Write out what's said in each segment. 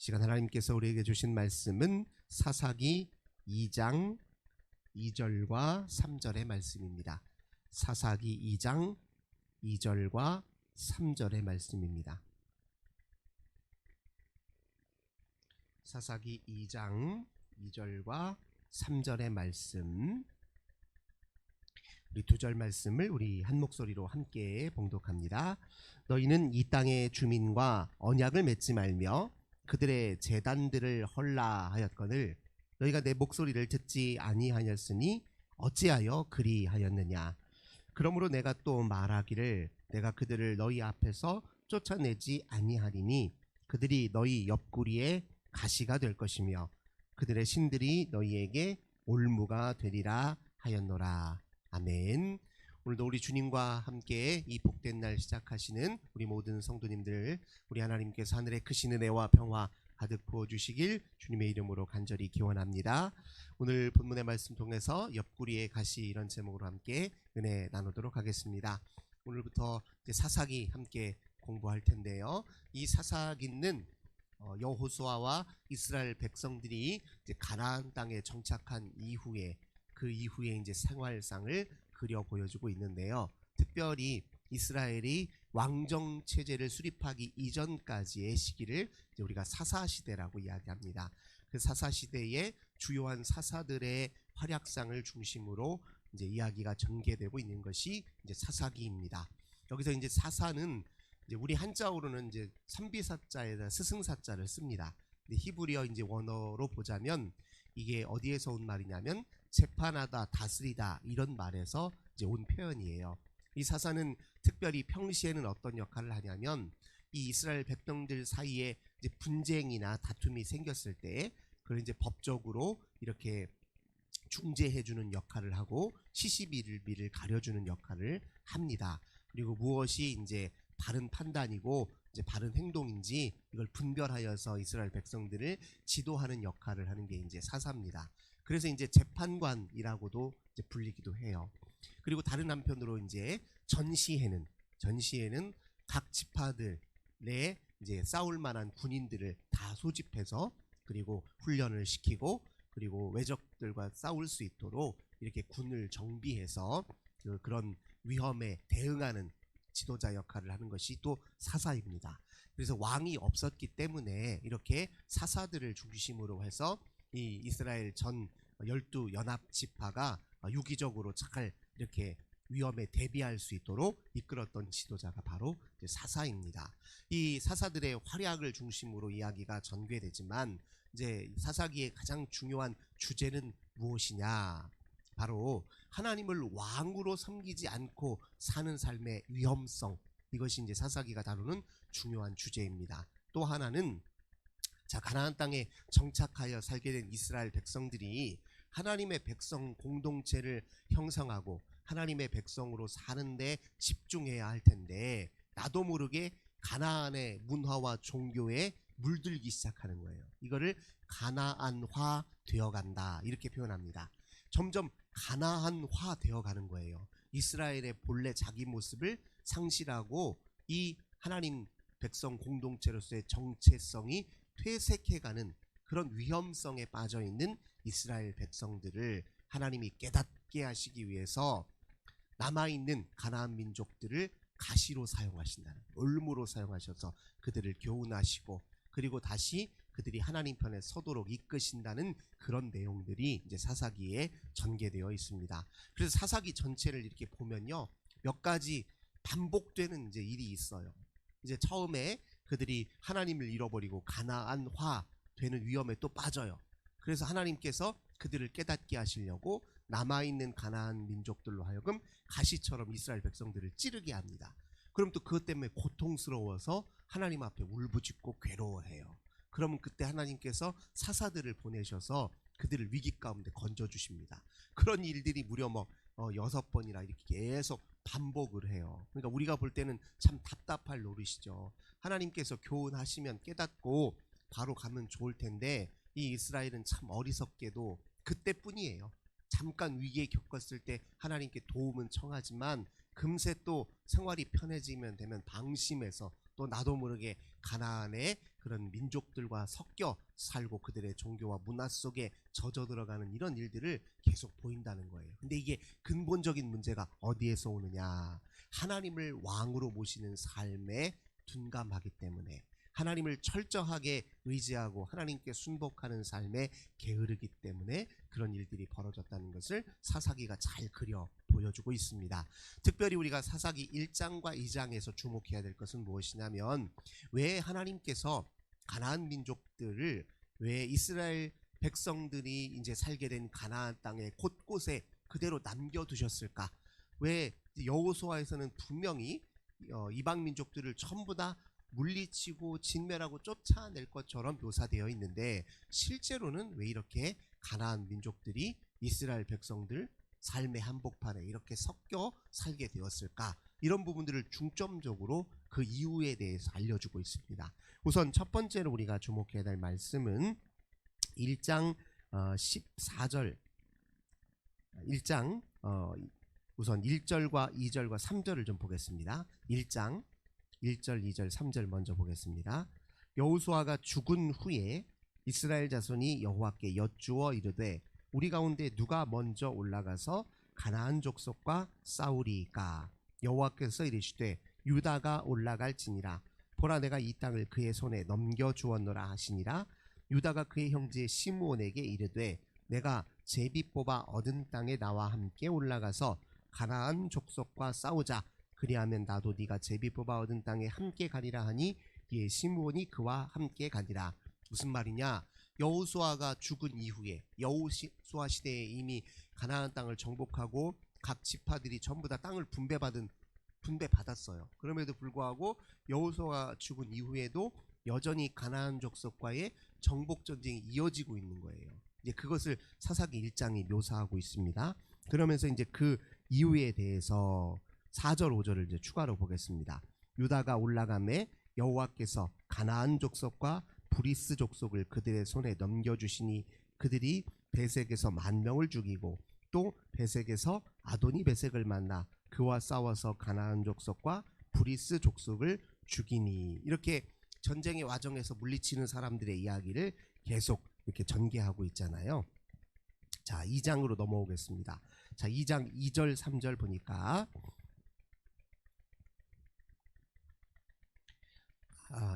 시간 하나님께서 우리에게 주신 말씀은 사사기 2장 2절과 3절의 말씀입니다. 사사기 2장 2절과 3절의 말씀입니다. 사사기 2장 2절과 3절의 말씀, 우리 두 절 말씀을 우리 한 목소리로 함께 봉독합니다. 너희는 이 땅의 주민과 언약을 맺지 말며 그들의 제단들을 헐라 하였거늘 너희가 내 목소리를 듣지 아니하였으니 어찌하여 그리하였느냐. 그러므로 내가 또 말하기를 내가 그들을 너희 앞에서 쫓아내지 아니하리니 그들이 너희 옆구리에 가시가 될 것이며 그들의 신들이 너희에게 올무가 되리라 하였노라. 아멘. 오늘도 우리 주님과 함께 이 복된 날 시작하시는 우리 모든 성도님들, 우리 하나님께서 하늘의 크신 은혜와 평화 가득 부어주시길 주님의 이름으로 간절히 기원합니다. 오늘 본문의 말씀 통해서 옆구리에 가시, 이런 제목으로 함께 은혜 나누도록 하겠습니다. 오늘부터 이제 사사기 함께 공부할 텐데요. 이 사사기는 여호수아와 이스라엘 백성들이 이제 가나안 땅에 정착한 이후에 그 이후에 이제 생활상을 그려 보여주고 있는데요. 특별히 이스라엘이 왕정 체제를 수립하기 이전까지의 시기를 이제 우리가 사사 시대라고 이야기합니다. 그 사사 시대의 주요한 사사들의 활약상을 중심으로 이제 이야기가 전개되고 있는 것이 이제 사사기입니다. 여기서 이제 사사는 이제 우리 한자어로는 이제 선비사자에다 스승사자를 씁니다. 근데 히브리어 이제 원어로 보자면 이게 어디에서 온 말이냐면 재판하다, 다스리다, 이런 말에서 이제 온 표현이에요. 이 사사는 특별히 평시에는 어떤 역할을 하냐면 이 이스라엘 백성들 사이에 이제 분쟁이나 다툼이 생겼을 때 그걸 이제 법적으로 이렇게 중재해주는 역할을 하고 시시비비를 가려주는 역할을 합니다. 그리고 무엇이 이제 바른 판단이고 이제 바른 행동인지 이걸 분별하여서 이스라엘 백성들을 지도하는 역할을 하는 게 이제 사사입니다. 그래서 이제 재판관이라고도 이제 불리기도 해요. 그리고 다른 한편으로 이제 전시회는 각 지파들의 이제 싸울 만한 군인들을 다 소집해서 그리고 훈련을 시키고 그리고 외적들과 싸울 수 있도록 이렇게 군을 정비해서 그런 위험에 대응하는 지도자 역할을 하는 것이 또 사사입니다. 그래서 왕이 없었기 때문에 이렇게 사사들을 중심으로 해서 이 이스라엘 전 12연합지파가 유기적으로 잘 이렇게 위험에 대비할 수 있도록 이끌었던 지도자가 바로 사사입니다. 이 사사들의 활약을 중심으로 이야기가 전개되지만 이제 사사기의 가장 중요한 주제는 무엇이냐? 바로 하나님을 왕으로 섬기지 않고 사는 삶의 위험성, 이것이 이제 사사기가 다루는 중요한 주제입니다. 또 하나는 가나안 땅에 정착하여 살게 된 이스라엘 백성들이 하나님의 백성 공동체를 형성하고 하나님의 백성으로 사는데 집중해야 할 텐데 나도 모르게 가나안의 문화와 종교에 물들기 시작하는 거예요. 이거를 가나안화 되어간다, 이렇게 표현합니다. 점점 가나안화 되어가는 거예요. 이스라엘의 본래 자기 모습을 상실하고 이 하나님 백성 공동체로서의 정체성이 퇴색해가는 그런 위험성에 빠져있는 이스라엘 백성들을 하나님이 깨닫게 하시기 위해서 남아있는 가나안 민족들을 가시로 사용하신다는, 올무로 사용하셔서 그들을 교훈하시고 그리고 다시 그들이 하나님 편에 서도록 이끄신다는 그런 내용들이 이제 사사기에 전개되어 있습니다. 그래서 사사기 전체를 이렇게 보면요, 몇 가지 반복되는 이제 일이 있어요. 이제 처음에 그들이 하나님을 잃어버리고 가나안화 되는 위험에 또 빠져요. 그래서 하나님께서 그들을 깨닫게 하시려고 남아있는 가나안 민족들로 하여금 가시처럼 이스라엘 백성들을 찌르게 합니다. 그럼 또 그것 때문에 고통스러워서 하나님 앞에 울부짖고 괴로워해요. 그러면 그때 하나님께서 사사들을 보내셔서 그들을 위기 가운데 건져주십니다. 그런 일들이 무려 6번이나 이렇게 계속 반복을 해요. 그러니까 우리가 볼 때는 참 답답할 노릇이죠. 하나님께서 교훈하시면 깨닫고 바로 가면 좋을 텐데 이 이스라엘은 참 어리석게도 그때뿐이에요. 잠깐 위기에 겪었을 때 하나님께 도움은 청하지만 금세 또 생활이 편해지면 되면 방심해서 또 나도 모르게 가나안의 그런 민족들과 섞여 살고 그들의 종교와 문화 속에 젖어 들어가는 이런 일들을 계속 보인다는 거예요. 근데 이게 근본적인 문제가 어디에서 오느냐? 하나님을 왕으로 모시는 삶에 둔감하기 때문에, 하나님을 철저하게 의지하고 하나님께 순복하는 삶에 게으르기 때문에 그런 일들이 벌어졌다는 것을 사사기가 잘 그려 보여주고 있습니다. 특별히 우리가 사사기 1장과 2장에서 주목해야 될 것은 무엇이냐면, 왜 하나님께서 가나안 민족들을, 왜 이스라엘 백성들이 이제 살게 된 가나안 땅의 곳곳에 그대로 남겨두셨을까? 왜 여호수아에서는 분명히 이방 민족들을 전부 다 물리치고 진멸하고 쫓아낼 것처럼 묘사되어 있는데, 실제로는 왜 이렇게 가나안 민족들이 이스라엘 백성들 삶의 한복판에 이렇게 섞여 살게 되었을까? 이런 부분들을 중점적으로 그 이유에 대해서 알려주고 있습니다. 우선 첫 번째로 우리가 주목해야 될 말씀은 1장 14절, 1장 우선 1절과 2절과 3절을 좀 보겠습니다. 1장 1절, 2절, 3절 먼저 보겠습니다. 여호수아가 죽은 후에 이스라엘 자손이 여호와께 여쭈어 이르되 우리 가운데 누가 먼저 올라가서 가나안 족속과 싸우리이까? 여호와께서 이르시되 유다가 올라갈지니라. 보라, 내가 이 땅을 그의 손에 넘겨 주었노라 하시니라. 유다가 그의 형제 시므온에게 이르되 내가 제비 뽑아 얻은 땅에 나와 함께 올라가서 가나안 족속과 싸우자. 그리하면 나도 네가 제비 뽑아 얻은 땅에 함께 가리라 하니, 이에 시므온이 그와 함께 가니라. 무슨 말이냐? 여호수아가 죽은 이후에, 여호수아 시대에 이미 가나안 땅을 정복하고 각 지파들이 전부 다 땅을 분배받았어요. 그럼에도 불구하고 여호수아가 죽은 이후에도 여전히 가나안 족속과의 정복 전쟁이 이어지고 있는 거예요. 이제 그것을 사사기 1장이 묘사하고 있습니다. 그러면서 이제 그 이유에 대해서 4절 5절을 이제 추가로 보겠습니다. 유다가 올라가매 여호와께서 가나안 족속과 브리스 족속을 그들의 손에 넘겨주시니 그들이 베색에서 10,000명을 죽이고 또 베색에서 아도니 베색을 만나 그와 싸워서 가나안 족속과 브리스 족속을 죽이니. 이렇게 전쟁의 와정에서 물리치는 사람들의 이야기를 계속 이렇게 전개하고 있잖아요. 자, 2장으로 넘어오겠습니다. 자, 2장 2절 3절 보니까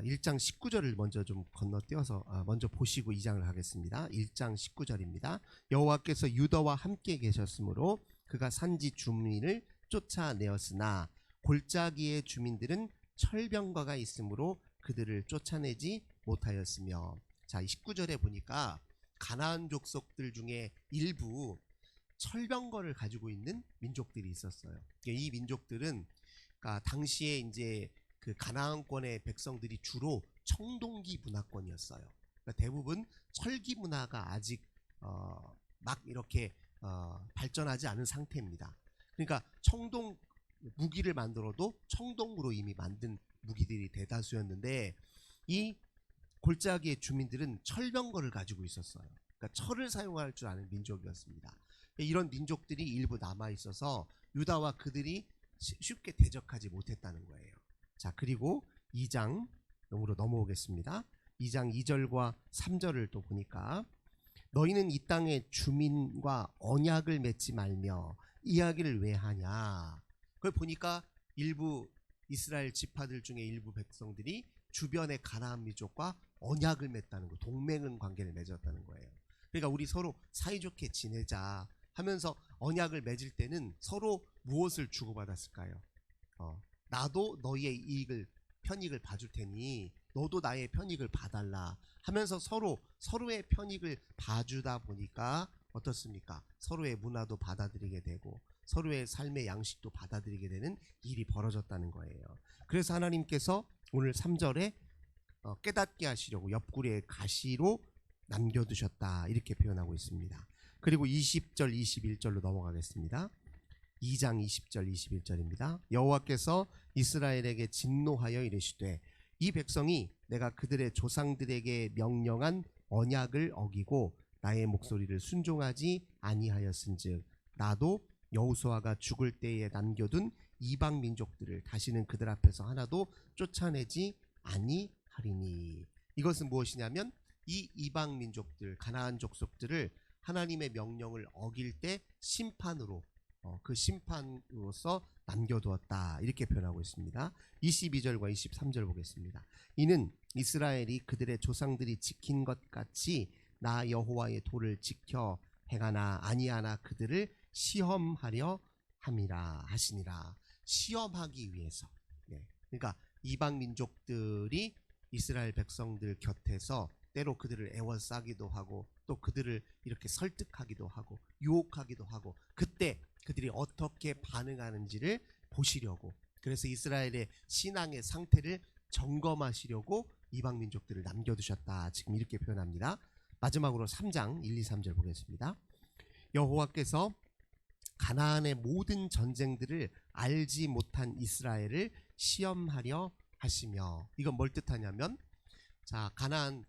1장 19절을 먼저 좀 건너뛰어서 먼저 보시고 2장을 하겠습니다. 1장 19절입니다. 여호와께서 유다와 함께 계셨으므로 그가 산지 주민을 쫓아내었으나 골짜기의 주민들은 철병거가 있으므로 그들을 쫓아내지 못하였으며. 자, 19절에 보니까 가나안 족속들 중에 일부 철병거를 가지고 있는 민족들이 있었어요. 이 민족들은 당시에 이제 그 가나안권의 백성들이 주로 청동기 문화권이었어요. 그러니까 대부분 철기 문화가 아직 막 이렇게 발전하지 않은 상태입니다. 그러니까 청동 무기를 만들어도 청동으로 이미 만든 무기들이 대다수였는데, 이 골짜기의 주민들은 철병거를 가지고 있었어요. 그러니까 철을 사용할 줄 아는 민족이었습니다. 이런 민족들이 일부 남아 있어서 유다와 그들이 쉽게 대적하지 못했다는 거예요. 자, 그리고 2장으로 넘어오겠습니다. 2장 2절과 3절을 또 보니까 너희는 이 땅의 주민과 언약을 맺지 말며 이야기를 왜 하냐. 그걸 보니까 일부 이스라엘 지파들 중에 일부 백성들이 주변의 가나안 민족과 언약을 맺다는 거, 동맹 관계를 맺었다는 거예요. 그러니까 우리 서로 사이좋게 지내자 하면서 언약을 맺을 때는 서로 무엇을 주고받았을까요? 나도 너희의 편익을 봐줄 테니 너도 나의 편익을 봐달라 하면서 서로의 편익을 봐주다 보니까 어떻습니까? 서로의 문화도 받아들이게 되고 서로의 삶의 양식도 받아들이게 되는 일이 벌어졌다는 거예요. 그래서 하나님께서 오늘 3절에 깨닫게 하시려고 옆구리에 가시로 남겨두셨다, 이렇게 표현하고 있습니다. 그리고 20절 21절로 넘어가겠습니다. 2장 20절 21절입니다. 여호와께서 이스라엘에게 진노하여 이르시되 이 백성이 내가 그들의 조상들에게 명령한 언약을 어기고 나의 목소리를 순종하지 아니하였은즉 나도 여호수아가 죽을 때에 남겨둔 이방 민족들을 다시는 그들 앞에서 하나도 쫓아내지 아니하리니. 이것은 무엇이냐면 이 이방 민족들, 가나안 족속들을 하나님의 명령을 어길 때 심판으로, 그 심판으로서 남겨두었다, 이렇게 표현하고 있습니다. 22절과 23절 보겠습니다. 이는 이스라엘이 그들의 조상들이 지킨 것 같이 나 여호와의 도를 지켜 행하나 아니하나 그들을 시험하려 함이라 하시니라. 시험하기 위해서. 네. 그러니까 이방 민족들이 이스라엘 백성들 곁에서 때로 그들을 애워싸기도 하고 또 그들을 이렇게 설득하기도 하고 유혹하기도 하고, 그때 그들이 어떻게 반응하는지를 보시려고, 그래서 이스라엘의 신앙의 상태를 점검하시려고 이방 민족들을 남겨두셨다, 지금 이렇게 표현합니다. 마지막으로 3장 1, 2, 3절 보겠습니다. 여호와께서 가나안의 모든 전쟁들을 알지 못한 이스라엘을 시험하려 하시며, 이건 뭘 뜻하냐면, 자, 가나안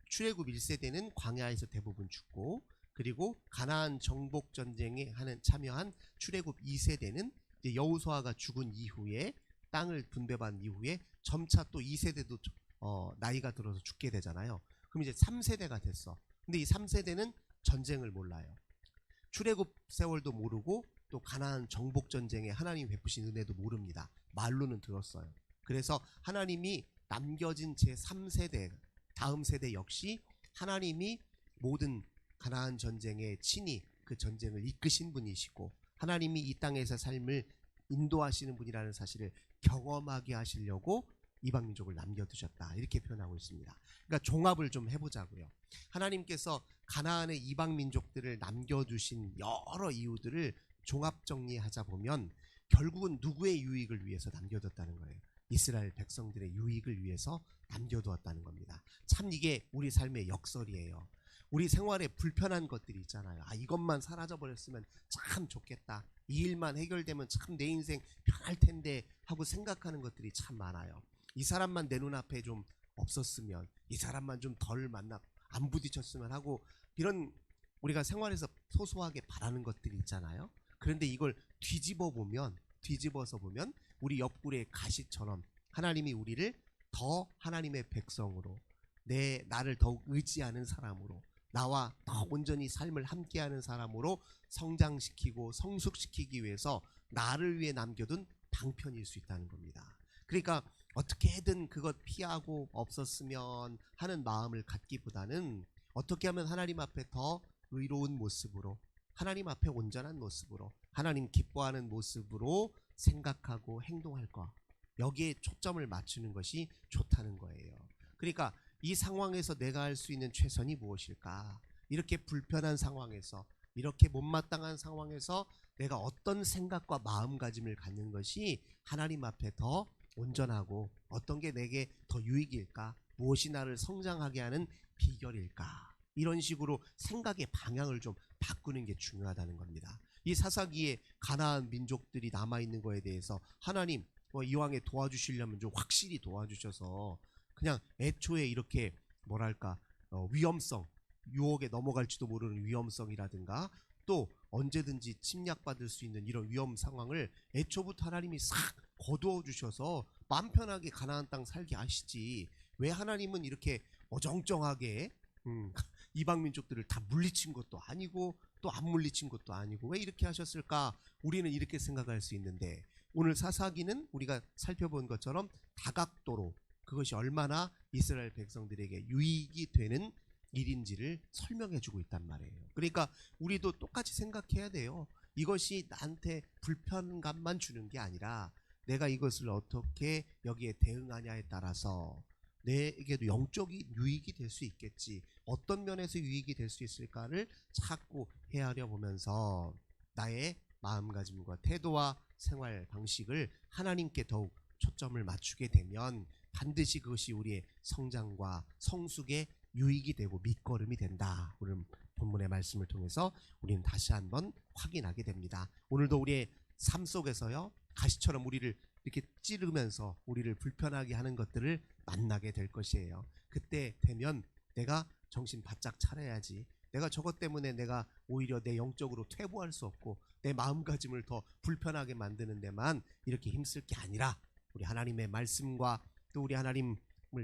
출애굽 1세대는 광야에서 대부분 죽고, 그리고 가나안 정복 전쟁에 참여한 출애굽 2세대는 이제 여호수아가 죽은 이후에 땅을 분배받은 이후에 점차 또 2세대도 나이가 들어서 죽게 되잖아요. 그럼 이제 3세대가 됐어. 근데 이 3세대는 전쟁을 몰라요. 출애굽 세월도 모르고 또 가나안 정복 전쟁에 하나님 베푸신 은혜도 모릅니다. 말로는 들었어요. 그래서 하나님이 남겨진 제3세대, 다음 세대 역시 하나님이 모든 가나안 전쟁에 친히 그 전쟁을 이끄신 분이시고 하나님이 이 땅에서 삶을 인도하시는 분이라는 사실을 경험하게 하시려고 이방 민족을 남겨두셨다, 이렇게 표현하고 있습니다. 그러니까 종합을 좀 해보자고요. 하나님께서 가나안의 이방 민족들을 남겨두신 여러 이유들을 종합 정리하자 보면 결국은 누구의 유익을 위해서 남겨뒀다는 거예요. 이스라엘 백성들의 유익을 위해서 남겨두었다는 겁니다. 참 이게 우리 삶의 역설이에요. 우리 생활에 불편한 것들이 있잖아요. 아, 이것만 사라져버렸으면 참 좋겠다, 이 일만 해결되면 참 내 인생 편할 텐데 하고 생각하는 것들이 참 많아요. 이 사람만 내 눈앞에 좀 없었으면, 이 사람만 좀 덜 만나 안 부딪혔으면 하고, 이런 우리가 생활에서 소소하게 바라는 것들이 있잖아요. 그런데 이걸 뒤집어서 보면 우리 옆구리의 가시처럼 하나님이 우리를 더 하나님의 백성으로, 나를 더욱 의지하는 사람으로, 나와 더 온전히 삶을 함께하는 사람으로 성장시키고 성숙시키기 위해서 나를 위해 남겨둔 방편일 수 있다는 겁니다. 그러니까 어떻게든 그것 피하고 없었으면 하는 마음을 갖기보다는 어떻게 하면 하나님 앞에 더 의로운 모습으로, 하나님 앞에 온전한 모습으로, 하나님 기뻐하는 모습으로 생각하고 행동할 것, 여기에 초점을 맞추는 것이 좋다는 거예요. 그러니까 이 상황에서 내가 할 수 있는 최선이 무엇일까? 이렇게 불편한 상황에서, 이렇게 못마땅한 상황에서 내가 어떤 생각과 마음가짐을 갖는 것이 하나님 앞에 더 온전하고 어떤 게 내게 더 유익일까? 무엇이 나를 성장하게 하는 비결일까? 이런 식으로 생각의 방향을 좀 바꾸는 게 중요하다는 겁니다. 이 사사기에 가나안 민족들이 남아있는 거에 대해서 하나님 이왕에 도와주시려면 좀 확실히 도와주셔서, 그냥 애초에 이렇게 뭐랄까 위험성, 유혹에 넘어갈지도 모르는 위험성이라든가 또 언제든지 침략받을 수 있는 이런 위험 상황을 애초부터 하나님이 싹 거두어 주셔서 마음 편하게 가나안 땅 살게 하시지, 왜 하나님은 이렇게 어정쩡하게 이방 민족들을 다 물리친 것도 아니고 또 안 물리친 것도 아니고 왜 이렇게 하셨을까? 우리는 이렇게 생각할 수 있는데, 오늘 사사기는 우리가 살펴본 것처럼 다각도로 그것이 얼마나 이스라엘 백성들에게 유익이 되는 일인지를 설명해 주고 있단 말이에요. 그러니까 우리도 똑같이 생각해야 돼요. 이것이 나한테 불편감만 주는 게 아니라 내가 이것을 어떻게 여기에 대응하냐에 따라서 내게도 영적인 유익이 될 수 있겠지, 어떤 면에서 유익이 될 수 있을까를 찾고 헤아려 보면서 나의 마음가짐과 태도와 생활 방식을 하나님께 더욱 초점을 맞추게 되면 반드시 그것이 우리의 성장과 성숙의 유익이 되고 밑거름이 된다. 오늘 본문의 말씀을 통해서 우리는 다시 한번 확인하게 됩니다. 오늘도 우리의 삶 속에서요, 가시처럼 우리를 이렇게 찌르면서 우리를 불편하게 하는 것들을 만나게 될 것이에요. 그때 되면 내가 정신 바짝 차려야지, 내가 저것 때문에 내가 오히려 내 영적으로 퇴보할 수 없고 내 마음가짐을 더 불편하게 만드는 데만 이렇게 힘쓸 게 아니라 우리 하나님의 말씀과 또 우리 하나님을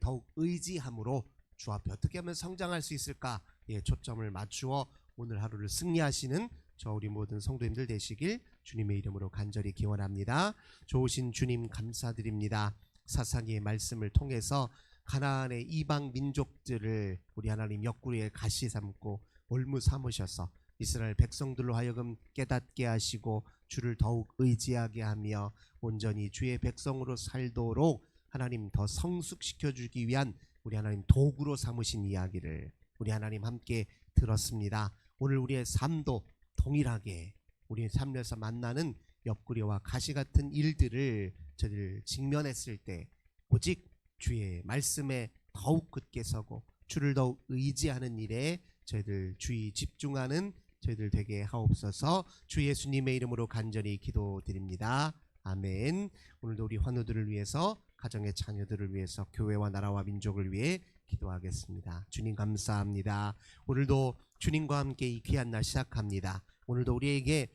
더욱 의지함으로 주 앞에 어떻게 하면 성장할 수 있을까 초점을 맞추어 오늘 하루를 승리하시는 저 우리 모든 성도님들 되시길 주님의 이름으로 간절히 기원합니다. 좋으신 주님 감사드립니다. 사사기의 말씀을 통해서 가나안의 이방 민족들을 우리 하나님 옆구리에 가시 삼고 올무 삼으셔서 이스라엘 백성들로 하여금 깨닫게 하시고 주를 더욱 의지하게 하며 온전히 주의 백성으로 살도록 하나님 더 성숙시켜 주기 위한 우리 하나님 도구로 삼으신 이야기를 우리 하나님 함께 들었습니다. 오늘 우리의 삶도 동일하게 우리 삶에서 만나는 옆구리와 가시 같은 일들을 저들 직면했을 때 오직 주의 말씀에 더욱 굳게 서고 주를 더욱 의지하는 일에 저희들 주의 집중하는 저희들 되게 하옵소서. 주 예수님의 이름으로 간절히 기도드립니다. 아멘. 오늘도 우리 환우들을 위해서 가정의 자녀들을 위해서 교회와 나라와 민족을 위해 기도하겠습니다. 주님 감사합니다. 오늘도 주님과 함께 이 귀한 날 시작합니다. 오늘도 우리에게